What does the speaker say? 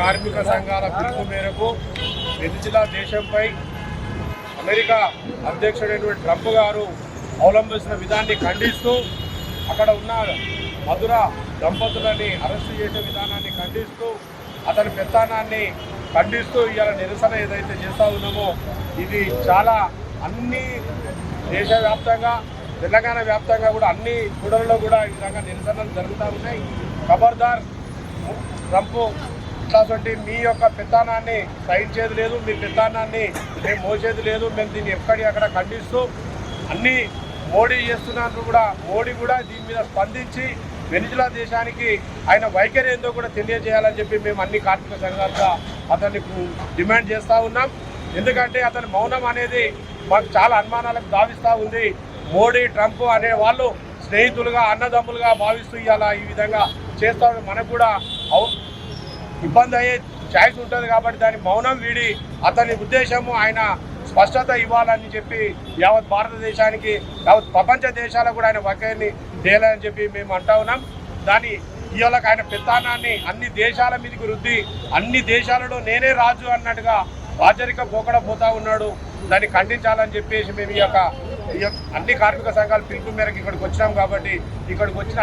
కార్మిక సంఘాల పిలుపు మేరకు వెనిజులా దేశంపై అమెరికా అధ్యక్షుడైనటువంటి ట్రంప్ గారు అవలంబిస్తున్న విధానాన్ని ఖండిస్తూ అక్కడ ఉన్న మధుర దంపతులని అరెస్టు చేసే విధానాన్ని ఖండిస్తూ అతని పెత్తనాన్ని ఖండిస్తూ ఇవాళ నిరసన ఏదైతే చేస్తూ ఉన్నామో ఇది చాలా అన్ని దేశవ్యాప్తంగా తెలంగాణ వ్యాప్తంగా కూడా అన్ని కూడలలో కూడా ఈ విధంగా నిరసనలు జరుగుతూ ఉన్నాయి. ఖబర్దార్ ట్రంప్ ఇట్లాంటి మీ యొక్క పెత్తనాన్ని సహించేది లేదు, మీ పెత్తనాన్ని మేము మోసేది లేదు. మేము దీన్ని ఎక్కడి ఖండిస్తూ అన్ని మోడీ చేస్తున్నట్టు కూడా మోడీ కూడా దీని మీద స్పందించి వెనిజులా దేశానికి ఆయన వైఖరి ఏందో కూడా తెలియజేయాలని చెప్పి మేము అన్ని కార్మిక సంఘాలుగా అతన్ని డిమాండ్ చేస్తూ ఉన్నాం. ఎందుకంటే అతని మౌనం అనేది మాకు చాలా అనుమానాలకు దావిస్తూ ఉంది. మోడీ ట్రంప్ అనే వాళ్ళు స్నేహితులుగా అన్నదమ్ములుగా భావిస్తూ ఇవాళ ఈ విధంగా చేస్తూ మనకు కూడా ఇబ్బంది అయ్యే ఛాయిస్ ఉంటుంది. కాబట్టి దాని మౌనం వీడి అతని ఉద్దేశము ఆయన స్పష్టత ఇవ్వాలని చెప్పి యావత్ భారతదేశానికి యావత్ ప్రపంచ దేశాలకు కూడా ఆయన వైఖరిని తేలని చెప్పి మేము అంటా ఉన్నాం. దాని ఇవాళ ఆయన పెత్తనాన్ని అన్ని దేశాల మీదకి రుద్ది అన్ని దేశాలలో నేనే రాజు అన్నట్టుగా రాజరిక పోకడ పోతా ఉన్నాడు. దాన్ని ఖండించాలని చెప్పేసి మేము ఈ యొక్క అన్ని కార్మిక సంఘాల పిలుపు మేరకు ఇక్కడికి వచ్చినాం. కాబట్టి ఇక్కడికి వచ్చిన